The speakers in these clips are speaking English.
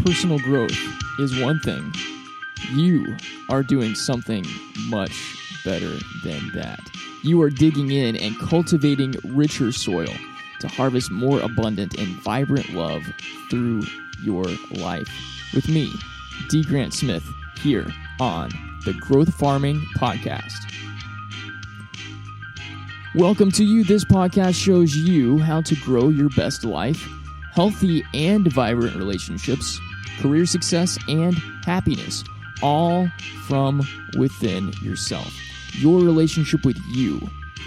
personal growth is one thing. You are doing something much better than that. You are digging in and cultivating richer soil to harvest more abundant and vibrant love through your life. With me, D. Grant Smith, here on the Growth Farming Podcast. Welcome to you. This podcast shows you how to grow your best life, healthy and vibrant relationships, career success, and happiness, all from within yourself. Your relationship with you,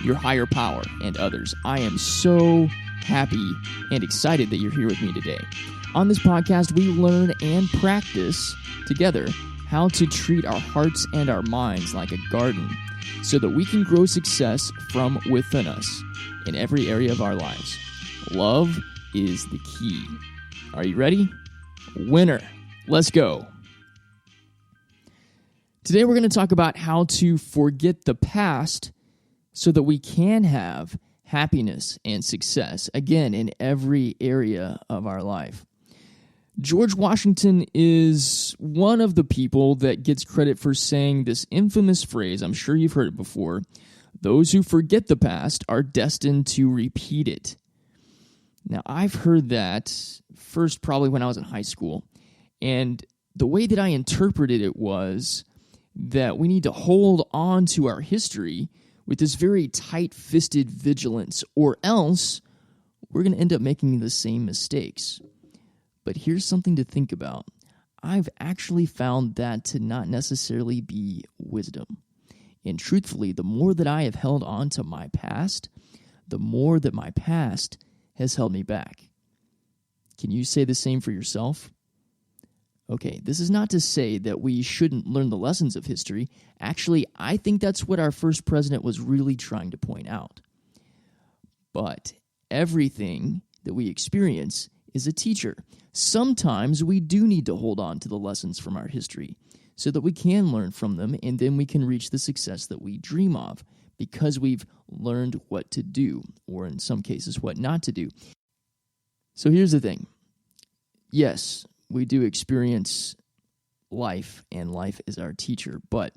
your higher power, and others. I am so happy and excited that you're here with me today. On this podcast, we learn and practice together how to treat our hearts and our minds like a garden so that we can grow success from within us in every area of our lives. Love is the key. Are you ready? Winner. Let's go. Today we're going to talk about how to forget the past so that we can have happiness and success, again, in every area of our life. George Washington is one of the people that gets credit for saying this infamous phrase. I'm sure you've heard it before. Those who forget the past are destined to repeat it. Now, I've heard that first probably when I was in high school, and the way that I interpreted it was that we need to hold on to our history with this very tight-fisted vigilance, or else we're going to end up making the same mistakes. But here's something to think about. I've actually found that to not necessarily be wisdom. And truthfully, the more that I have held on to my past, the more that my past has held me back. Can you say the same for yourself? Okay, this is not to say that we shouldn't learn the lessons of history. Actually, I think that's what our first president was really trying to point out. But everything that we experience is a teacher. Sometimes we do need to hold on to the lessons from our history so that we can learn from them, and then we can reach the success that we dream of because we've learned what to do, or in some cases, what not to do. So here's the thing. Yes, we do experience life, and life is our teacher, but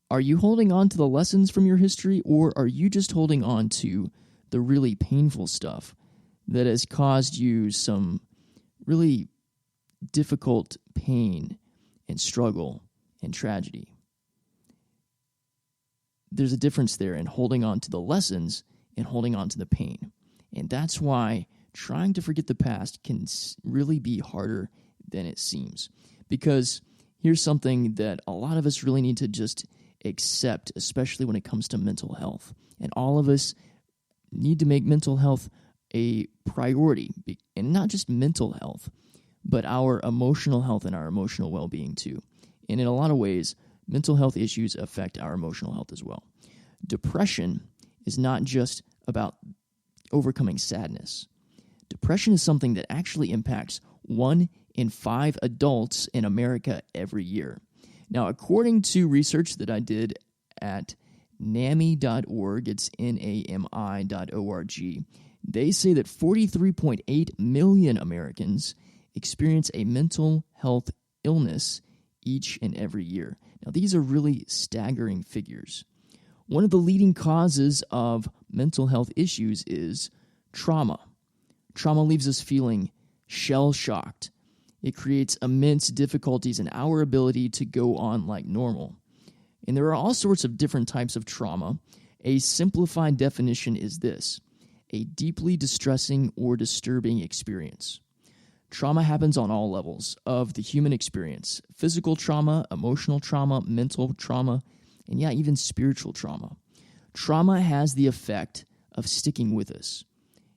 are you holding on to the lessons from your history, or are you just holding on to the really painful stuff that has caused you some really difficult pain and struggle and tragedy? There's a difference there in holding on to the lessons and holding on to the pain. And that's why trying to forget the past can really be harder than it seems. Because here's something that a lot of us really need to just accept, especially when it comes to mental health. And all of us need to make mental health a priority, and not just mental health, but our emotional health and our emotional well-being too. And in a lot of ways, mental health issues affect our emotional health as well. Depression is not just about overcoming sadness. Depression is something that actually impacts 1 in 5 adults in America every year. Now, according to research that I did at NAMI.org, it's NAMI.org, they say that 43.8 million Americans experience a mental health illness each and every year. Now, these are really staggering figures. One of the leading causes of mental health issues is trauma. Trauma leaves us feeling shell-shocked. It creates immense difficulties in our ability to go on like normal. And there are all sorts of different types of trauma. A simplified definition is this: a deeply distressing or disturbing experience. Trauma happens on all levels of the human experience: physical trauma, emotional trauma, mental trauma, and even spiritual trauma. Trauma has the effect of sticking with us,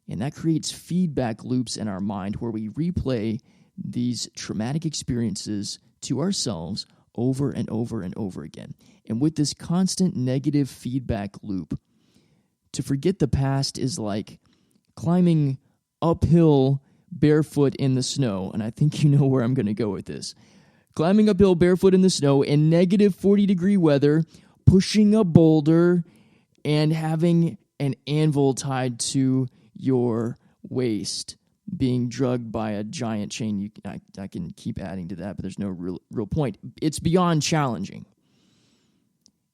and that creates feedback loops in our mind where we replay these traumatic experiences to ourselves over and over and over again. And with this constant negative feedback loop, to forget the past is like climbing uphill barefoot in the snow, and I think you know where I'm going to go with this. Climbing uphill barefoot in the snow in negative 40-degree weather, pushing a boulder, and having an anvil tied to your waist being drugged by a giant chain. I can keep adding to that, but there's no real point. It's beyond challenging.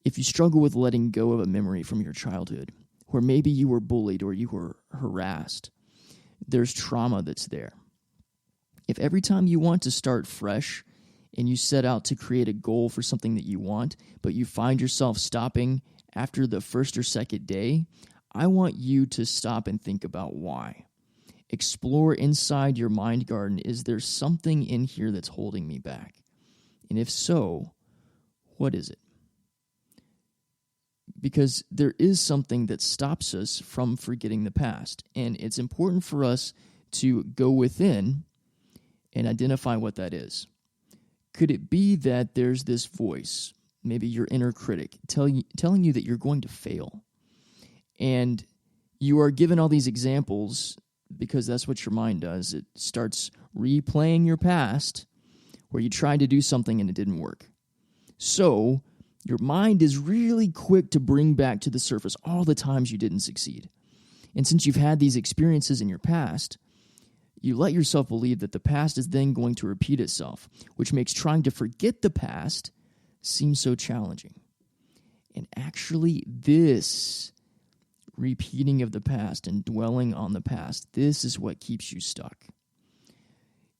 If you struggle with letting go of a memory from your childhood, where maybe you were bullied or you were harassed, there's trauma that's there. If every time you want to start fresh and you set out to create a goal for something that you want, but you find yourself stopping after the first or second day, I want you to stop and think about why. Explore inside your mind garden. Is there something in here that's holding me back? And if so, what is it? Because there is something that stops us from forgetting the past. And it's important for us to go within and identify what that is. Could it be that there's this voice, maybe your inner critic, telling you that you're going to fail? And you are given all these examples because that's what your mind does. It starts replaying your past where you tried to do something and it didn't work. So your mind is really quick to bring back to the surface all the times you didn't succeed. And since you've had these experiences in your past, you let yourself believe that the past is then going to repeat itself, which makes trying to forget the past seem so challenging. And actually, this repeating of the past and dwelling on the past, this is what keeps you stuck.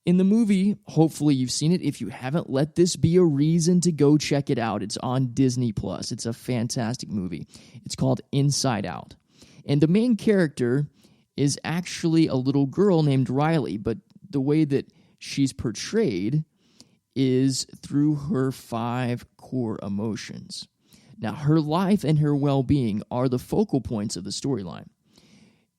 In the movie, hopefully you've seen it. If you haven't, let this be a reason to go check it out. It's on Disney+. It's a fantastic movie. It's called Inside Out. And the main character is actually a little girl named Riley, but the way that she's portrayed is through her 5 core emotions. Now, her life and her well-being are the focal points of the storyline.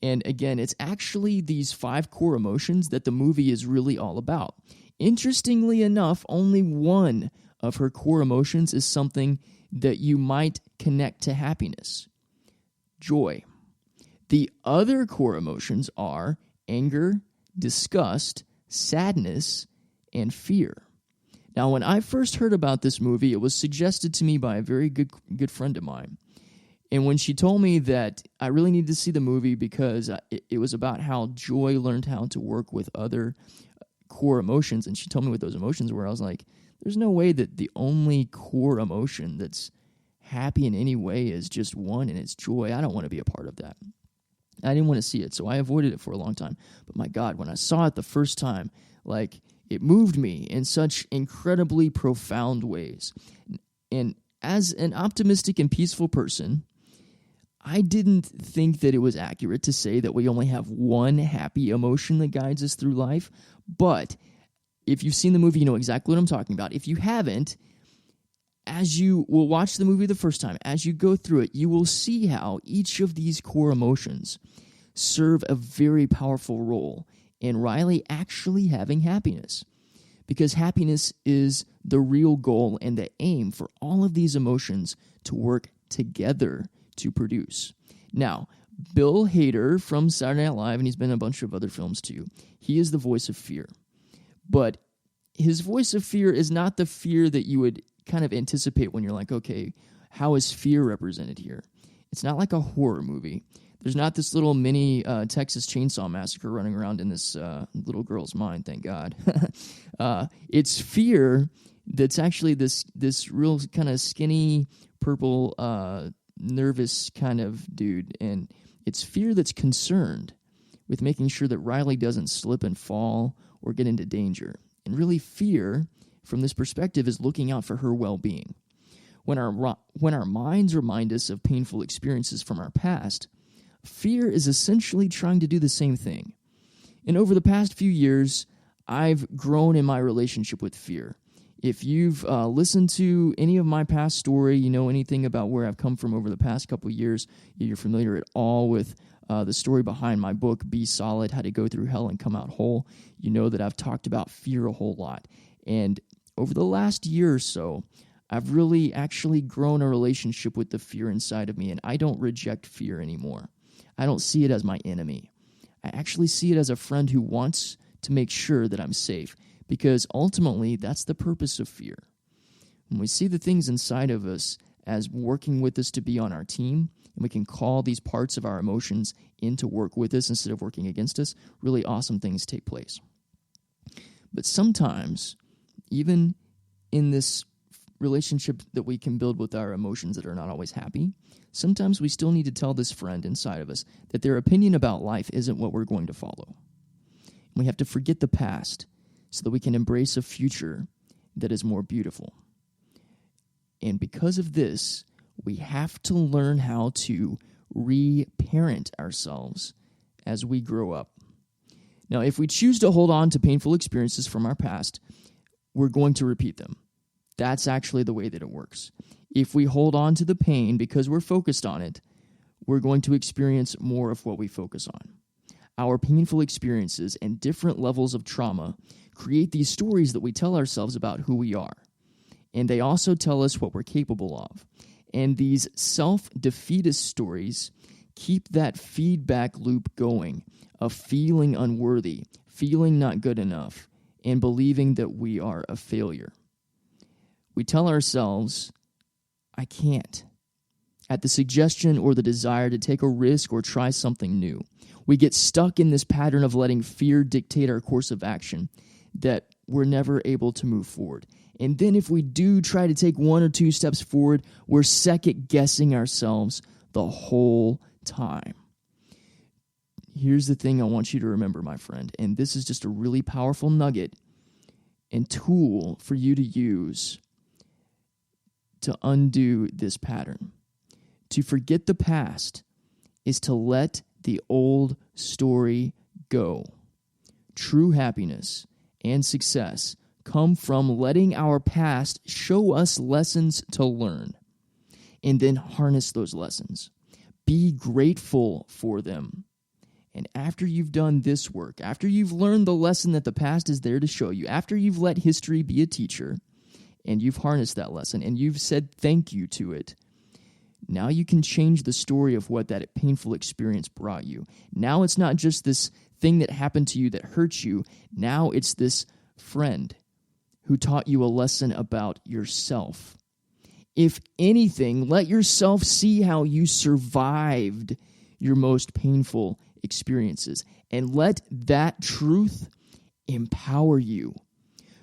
And again, it's actually these 5 core emotions that the movie is really all about. Interestingly enough, only one of her core emotions is something that you might connect to happiness: joy. The other core emotions are anger, disgust, sadness, and fear. Now, when I first heard about this movie, it was suggested to me by a very good friend of mine. And when she told me that I really needed to see the movie because it was about how joy learned how to work with other core emotions, and she told me what those emotions were, I was like, there's no way that the only core emotion that's happy in any way is just one, and it's joy. I don't want to be a part of that. I didn't want to see it, so I avoided it for a long time. But my God, when I saw it the first time, like, it moved me in such incredibly profound ways. And as an optimistic and peaceful person, I didn't think that it was accurate to say that we only have one happy emotion that guides us through life. But if you've seen the movie, you know exactly what I'm talking about. If you haven't, as you will watch the movie the first time, as you go through it, you will see how each of these core emotions serve a very powerful role in Riley actually having happiness. Because happiness is the real goal and the aim for all of these emotions to work together to produce. Now, Bill Hader from Saturday Night Live, and he's been in a bunch of other films too, he is the voice of fear. But his voice of fear is not the fear that you would kind of anticipate when you're like, okay, how is fear represented here? It's not like a horror movie. There's not this little mini Texas Chainsaw Massacre running around in this little girl's mind, thank God. It's fear that's actually this real kind of skinny, purple, nervous kind of dude. And it's fear that's concerned with making sure that Riley doesn't slip and fall or get into danger. And really, fear, from this perspective, is looking out for her well-being. When our minds remind us of painful experiences from our past, fear is essentially trying to do the same thing. And over the past few years, I've grown in my relationship with fear. If you've listened to any of my past story, you know anything about where I've come from over the past couple of years, you're familiar at all with the story behind my book, Be Solid, How to Go Through Hell and Come Out Whole. You know that I've talked about fear a whole lot. And over the last year or so, I've really actually grown a relationship with the fear inside of me, and I don't reject fear anymore. I don't see it as my enemy. I actually see it as a friend who wants to make sure that I'm safe, because ultimately that's the purpose of fear. When we see the things inside of us as working with us to be on our team, and we can call these parts of our emotions in to work with us instead of working against us, really awesome things take place. But sometimes, even in this relationship that we can build with our emotions that are not always happy, sometimes we still need to tell this friend inside of us that their opinion about life isn't what we're going to follow. We have to forget the past so that we can embrace a future that is more beautiful. And because of this, we have to learn how to reparent ourselves as we grow up. Now, if we choose to hold on to painful experiences from our past, we're going to repeat them. That's actually the way that it works. If we hold on to the pain because we're focused on it, we're going to experience more of what we focus on. Our painful experiences and different levels of trauma create these stories that we tell ourselves about who we are. And they also tell us what we're capable of. And these self-defeatist stories keep that feedback loop going of feeling unworthy, feeling not good enough, and believing that we are a failure. We tell ourselves, I can't, at the suggestion or the desire to take a risk or try something new. We get stuck in this pattern of letting fear dictate our course of action that we're never able to move forward. And then if we do try to take 1 or 2 steps forward, we're second-guessing ourselves the whole time. Here's the thing I want you to remember, my friend, and this is just a really powerful nugget and tool for you to use to undo this pattern. To forget the past is to let the old story go. True happiness and success come from letting our past show us lessons to learn and then harness those lessons. Be grateful for them. And after you've done this work, after you've learned the lesson that the past is there to show you, after you've let history be a teacher and you've harnessed that lesson and you've said thank you to it, now you can change the story of what that painful experience brought you. Now it's not just this thing that happened to you that hurts you. Now it's this friend who taught you a lesson about yourself. If anything, let yourself see how you survived your most painful experiences and let that truth empower you.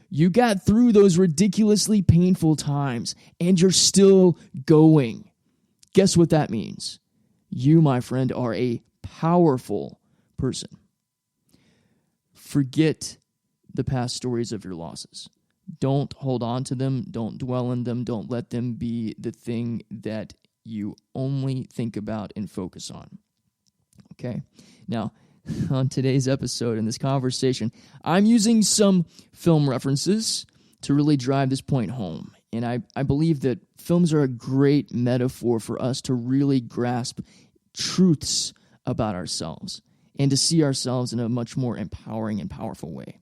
You got through those ridiculously painful times and you're still going. Guess what that means? You, my friend, are a powerful person. Forget the past stories of your losses. Don't hold on to them. Don't dwell in them. Don't let them be the thing that you only think about and focus on. Okay? Now, on today's episode, in this conversation, I'm using some film references to really drive this point home. And I believe that films are a great metaphor for us to really grasp truths about ourselves and to see ourselves in a much more empowering and powerful way.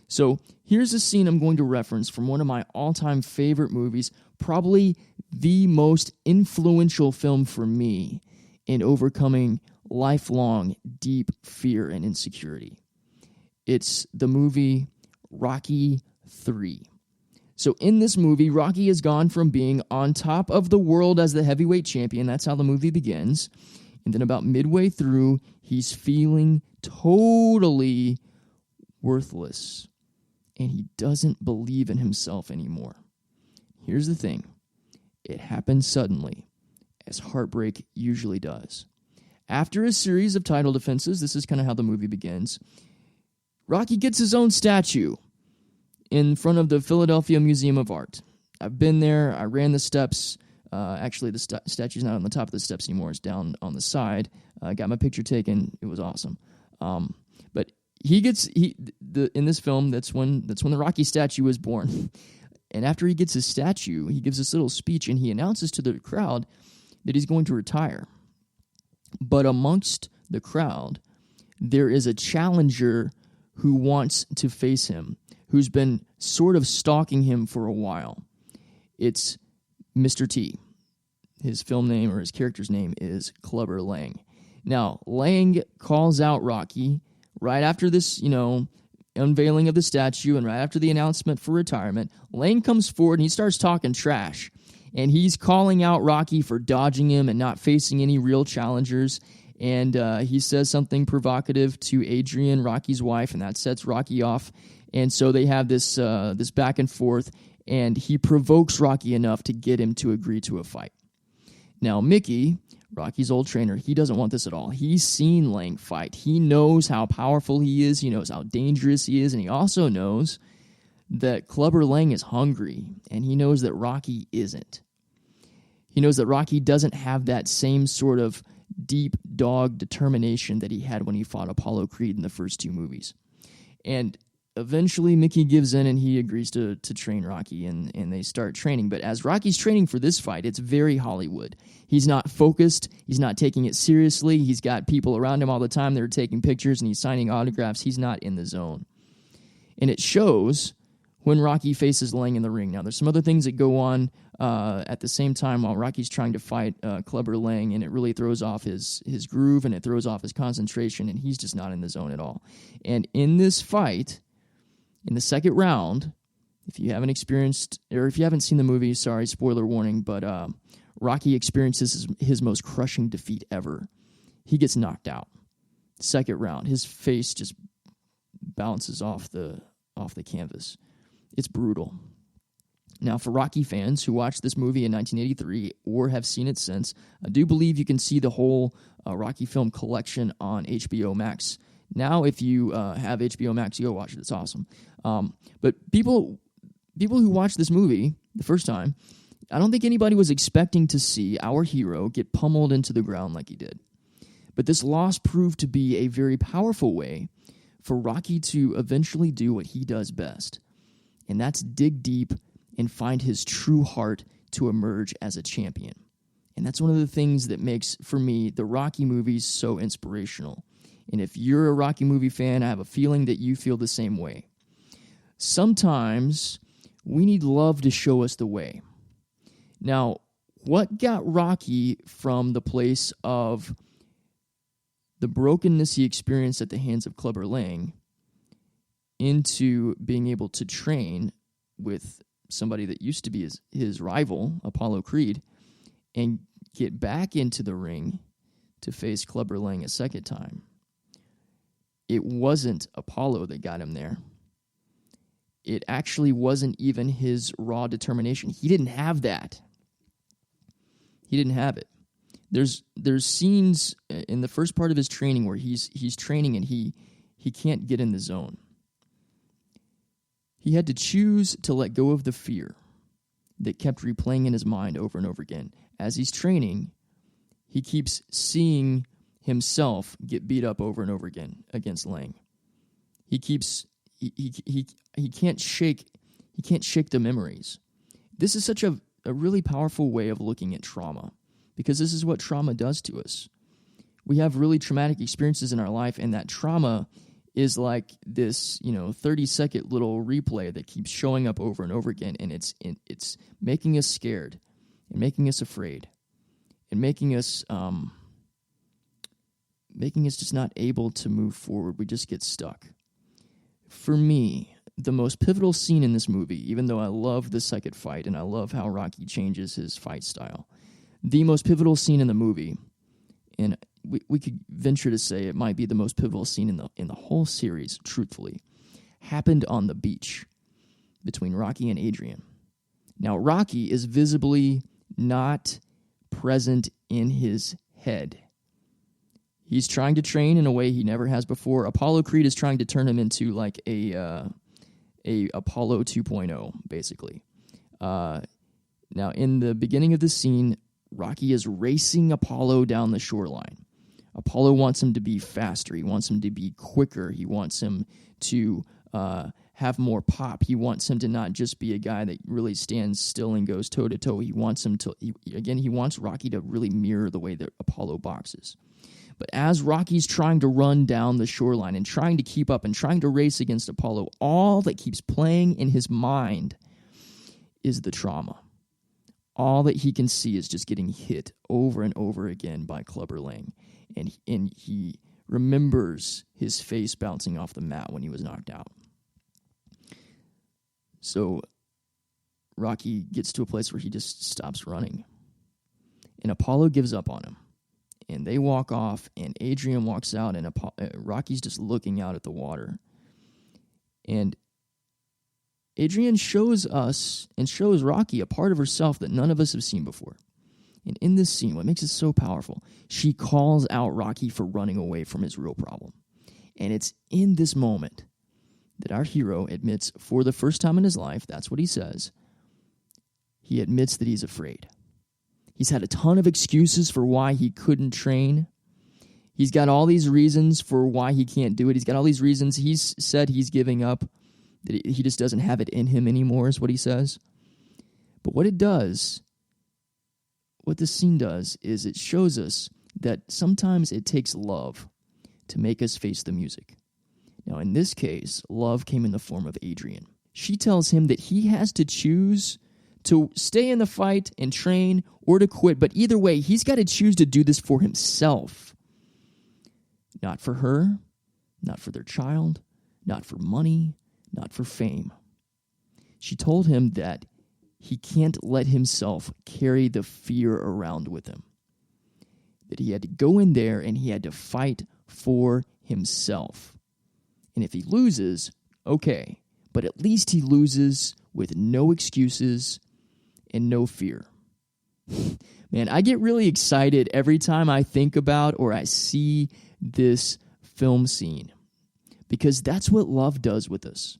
So here's a scene I'm going to reference from one of my all-time favorite movies, probably the most influential film for me in overcoming lifelong deep fear and insecurity. It's the movie Rocky III. So in this movie, Rocky has gone from being on top of the world as the heavyweight champion. That's how the movie begins. And then about midway through, he's feeling totally worthless. And he doesn't believe in himself anymore. Here's the thing. It happens suddenly, as heartbreak usually does. After a series of title defenses, this is kind of how the movie begins, Rocky gets his own statue in front of the Philadelphia Museum of Art. I've been there. I ran the steps. Actually, the statue's not on the top of the steps anymore. It's down on the side. I got my picture taken. It was awesome. But in this film, that's when the Rocky statue was born. And after he gets his statue, he gives this little speech, and he announces to the crowd that he's going to retire. But amongst the crowd, there is a challenger who wants to face him, who's been sort of stalking him for a while. It's Mr. T. His film name or his character's name is Clubber Lang. Now, Lang calls out Rocky right after this, unveiling of the statue and right after the announcement for retirement. Lang comes forward and he starts talking trash. And he's calling out Rocky for dodging him and not facing any real challengers. And he says something provocative to Adrian, Rocky's wife, and that sets Rocky off. And so they have this back and forth, and he provokes Rocky enough to get him to agree to a fight. Now, Mickey, Rocky's old trainer, he doesn't want this at all. He's seen Lang fight. He knows how powerful he is. He knows how dangerous he is. And he also knows that Clubber Lang is hungry, and he knows that Rocky isn't. He knows that Rocky doesn't have that same sort of deep dog determination that he had when he fought Apollo Creed in the first two movies. And eventually Mickey gives in and he agrees to train Rocky, and they start training. But as Rocky's training for this fight, it's very Hollywood. He's not focused. He's not taking it seriously. He's got people around him all the time that are taking pictures and he's signing autographs. He's not in the zone. And it shows when Rocky faces Lang in the ring. Now, there's some other things that go on at the same time while Rocky's trying to fight Clubber Lang, and it really throws off his groove and it throws off his concentration, and he's just not in the zone at all. And in this fight, in the second round, if you haven't experienced, or if you haven't seen the movie, sorry, spoiler warning, but Rocky experiences his most crushing defeat ever. He gets knocked out. Second round, his face just bounces off the canvas. It's brutal. Now, for Rocky fans who watched this movie in 1983 or have seen it since, I do believe you can see the whole Rocky film collection on HBO Max. Now, if you have HBO Max, go watch it. It's awesome. But people who watched this movie the first time, I don't think anybody was expecting to see our hero get pummeled into the ground like he did. But this loss proved to be a very powerful way for Rocky to eventually do what he does best, and that's dig deep and find his true heart to emerge as a champion. And that's one of the things that makes, for me, the Rocky movies so inspirational. And if you're a Rocky movie fan, I have a feeling that you feel the same way. Sometimes we need love to show us the way. Now, what got Rocky from the place of the brokenness he experienced at the hands of Clubber Lang into being able to train with somebody that used to be his rival, Apollo Creed, and get back into the ring to face Clubber Lang a second time? It wasn't Apollo that got him there. It actually wasn't even his raw determination. He didn't have that. He didn't have it. There's scenes in the first part of his training where he's training and he can't get in the zone. He had to choose to let go of the fear that kept replaying in his mind over and over again. As he's training, he keeps seeing himself get beat up over and over again against Lang. He can't shake the memories. This is such a really powerful way of looking at trauma, because this is what trauma does to us. We have really traumatic experiences in our life, and that trauma is like this, 30-second little replay that keeps showing up over and over again, and it's making us scared and making us afraid and making us just not able to move forward. We just get stuck. For me, the most pivotal scene in this movie, even though I love the second fight and I love how Rocky changes his fight style, the most pivotal scene in the movie, and we could venture to say it might be the most pivotal scene in the whole series, truthfully, happened on the beach between Rocky and Adrian. Now, Rocky is visibly not present in his head. He's trying to train in a way he never has before. Apollo Creed is trying to turn him into like a Apollo 2.0, basically. Now, in the beginning of the scene, Rocky is racing Apollo down the shoreline. Apollo wants him to be faster. He wants him to be quicker. He wants him to have more pop. He wants him to not just be a guy that really stands still and goes toe-to-toe. He wants him to, he wants Rocky to really mirror the way that Apollo boxes. But as Rocky's trying to run down the shoreline and trying to keep up and trying to race against Apollo, all that keeps playing in his mind is the trauma. All that he can see is just getting hit over and over again by Clubber Lang. And he remembers his face bouncing off the mat when he was knocked out. So Rocky gets to a place where he just stops running. And Apollo gives up on him. And they walk off, and Adrian walks out, and Rocky's just looking out at the water. And Adrian shows us and shows Rocky a part of herself that none of us have seen before. And in this scene, what makes it so powerful, she calls out Rocky for running away from his real problem. And it's in this moment that our hero admits, for the first time in his life, that's what he says, he admits that he's afraid. He's had a ton of excuses for why he couldn't train. He's got all these reasons for why he can't do it. He's got all these reasons. He's said he's giving up, that he just doesn't have it in him anymore, is what he says. But what this scene does, is it shows us that sometimes it takes love to make us face the music. Now, in this case, love came in the form of Adrian. She tells him that he has to choose to stay in the fight and train or to quit, but either way, he's got to choose to do this for himself. Not for her, not for their child, not for money, not for fame. She told him that he can't let himself carry the fear around with him. That he had to go in there and he had to fight for himself. And if he loses, okay, but at least he loses with no excuses and no fear. Man, I get really excited every time I think about or I see this film scene, because that's what love does with us.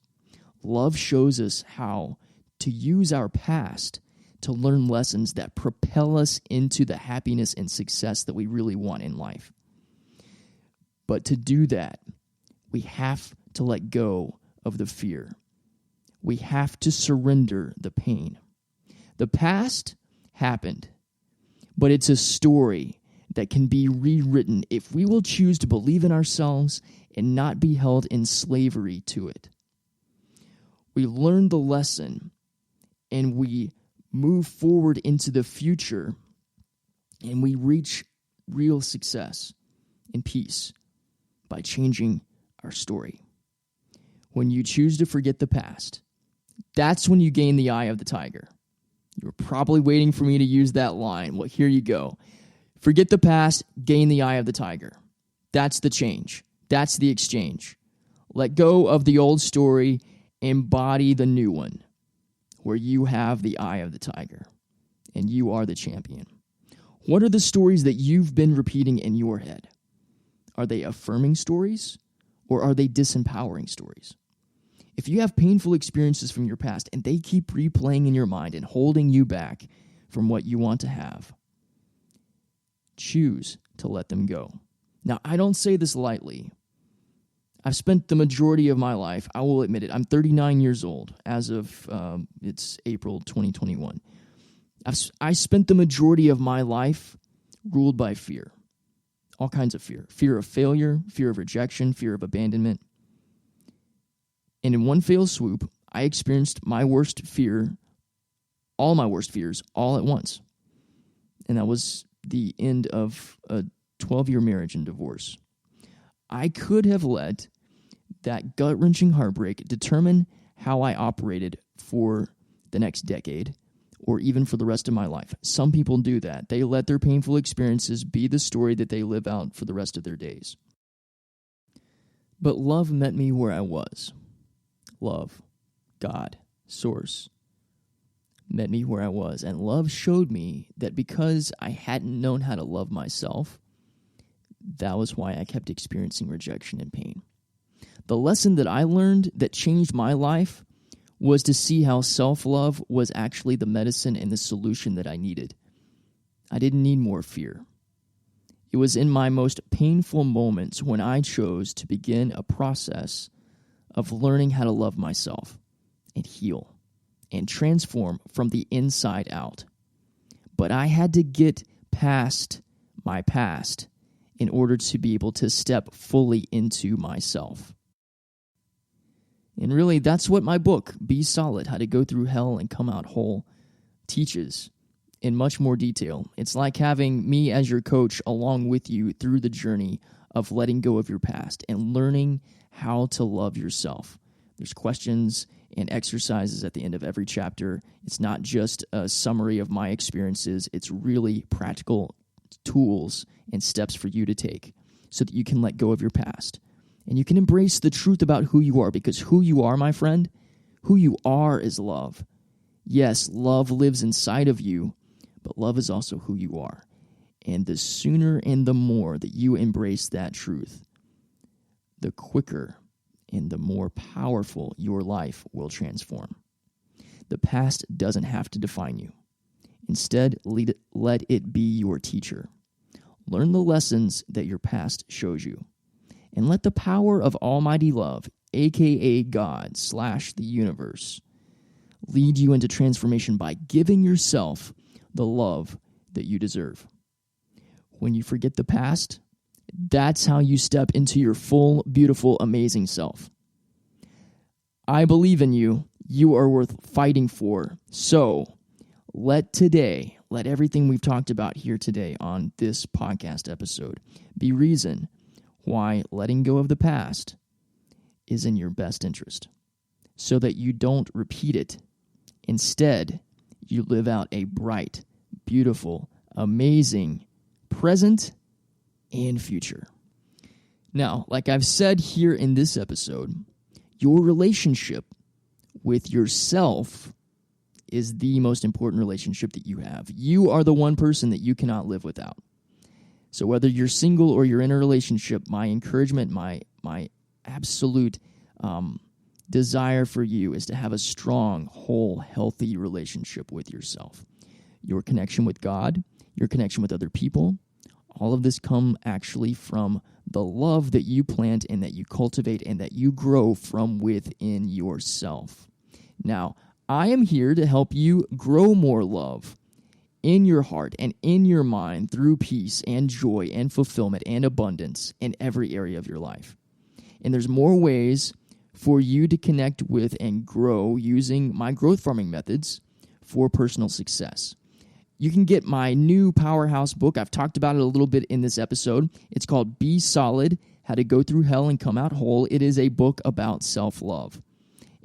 Love shows us how to use our past to learn lessons that propel us into the happiness and success that we really want in life. But to do that, we have to let go of the fear. We have to surrender the pain. The past happened, but it's a story that can be rewritten if we will choose to believe in ourselves and not be held in slavery to it. We learn the lesson and we move forward into the future and we reach real success and peace by changing our story. When you choose to forget the past, that's when you gain the eye of the tiger. You were probably waiting for me to use that line. Well, here you go. Forget the past, gain the eye of the tiger. That's the change. That's the exchange. Let go of the old story, embody the new one, where you have the eye of the tiger, and you are the champion. What are the stories that you've been repeating in your head? Are they affirming stories, or are they disempowering stories? If you have painful experiences from your past and they keep replaying in your mind and holding you back from what you want to have, choose to let them go. Now, I don't say this lightly. I've spent the majority of my life, I will admit it, I'm 39 years old as of, it's April 2021. I spent the majority of my life ruled by fear. All kinds of fear. Fear of failure, fear of rejection, fear of abandonment. And in one fell swoop, I experienced my worst fear, all my worst fears, all at once. And that was the end of a 12-year marriage and divorce. I could have let that gut-wrenching heartbreak determine how I operated for the next decade or even for the rest of my life. Some people do that. They let their painful experiences be the story that they live out for the rest of their days. But love met me where I was. Love, God, Source, met me where I was. And love showed me that because I hadn't known how to love myself, that was why I kept experiencing rejection and pain. The lesson that I learned that changed my life was to see how self-love was actually the medicine and the solution that I needed. I didn't need more fear. It was in my most painful moments when I chose to begin a process of learning how to love myself and heal and transform from the inside out. But I had to get past my past in order to be able to step fully into myself. And really, that's what my book, Be Solid, How to Go Through Hell and Come Out Whole, teaches in much more detail. It's like having me as your coach along with you through the journey of letting go of your past and learning how to love yourself. There's questions and exercises at the end of every chapter. It's not just a summary of my experiences. It's really practical tools and steps for you to take so that you can let go of your past. And you can embrace the truth about who you are, because who you are, my friend, who you are is love. Yes, love lives inside of you, but love is also who you are. And the sooner and the more that you embrace that truth, the quicker and the more powerful your life will transform. The past doesn't have to define you. Instead, let it be your teacher. Learn the lessons that your past shows you. And let the power of almighty love, aka God / the universe, lead you into transformation by giving yourself the love that you deserve. When you forget the past, that's how you step into your full, beautiful, amazing self. I believe in you. You are worth fighting for. So let everything we've talked about here today on this podcast episode be reason why letting go of the past is in your best interest, so that you don't repeat it. Instead, you live out a bright, beautiful, amazing present and future. Now, like I've said here in this episode, your relationship with yourself is the most important relationship that you have. You are the one person that you cannot live without. So whether you're single or you're in a relationship, my encouragement, my absolute desire for you is to have a strong, whole, healthy relationship with yourself. Your connection with God, your connection with other people, all of this come actually from the love that you plant and that you cultivate and that you grow from within yourself. Now, I am here to help you grow more love in your heart and in your mind through peace and joy and fulfillment and abundance in every area of your life. And there's more ways for you to connect with and grow using my growth farming methods for personal success. You can get my new powerhouse book. I've talked about it a little bit in this episode. It's called Be Solid, How to Go Through Hell and Come Out Whole. It is a book about self-love.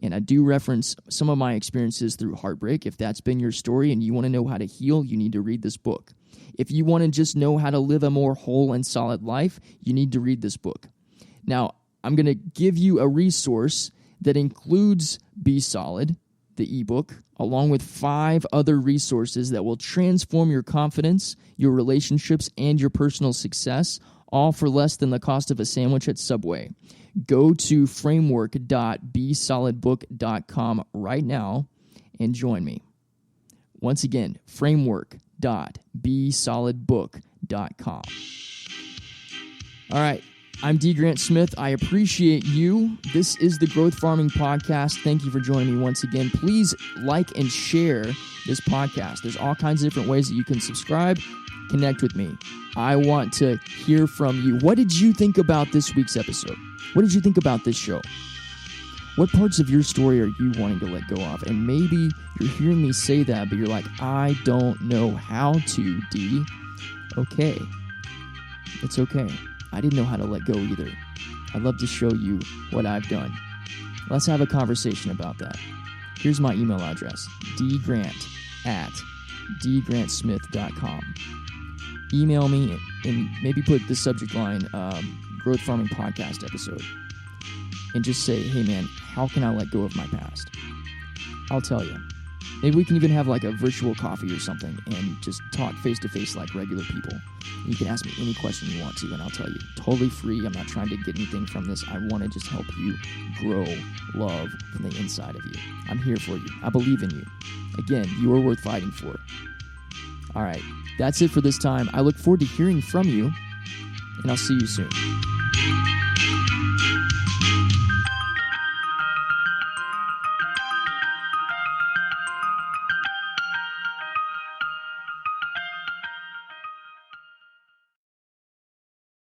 And I do reference some of my experiences through heartbreak. If that's been your story and you want to know how to heal, you need to read this book. If you want to just know how to live a more whole and solid life, you need to read this book. Now, I'm going to give you a resource that includes Be Solid, the ebook, along with 5 other resources that will transform your confidence, your relationships, and your personal success, all for less than the cost of a sandwich at Subway. Go to framework.besolidbook.com right now and join me. Once again, framework.besolidbook.com. All right. I'm D. Grant Smith. I appreciate you. This is the Growth Farming Podcast. Thank you for joining me once again. Please like and share this podcast. There's all kinds of different ways that you can subscribe, connect with me. I want to hear from you. What did you think about this week's episode? What did you think about this show? What parts of your story are you wanting to let go of? And maybe you're hearing me say that, but you're like, I don't know how to, D. Okay. It's okay. I didn't know how to let go either. I'd love to show you what I've done. Let's have a conversation about that. Here's my email address, dgrant@dgrantsmith.com. Email me and maybe put the subject line, Growth Farming Podcast episode. And just say, hey man, how can I let go of my past? I'll tell you. Maybe we can even have like a virtual coffee or something and just talk face to face like regular people. You can ask me any question you want to, and I'll tell you. Totally free. I'm not trying to get anything from this. I want to just help you grow love from the inside of you. I'm here for you. I believe in you. Again, you are worth fighting for. All right. That's it for this time. I look forward to hearing from you, and I'll see you soon.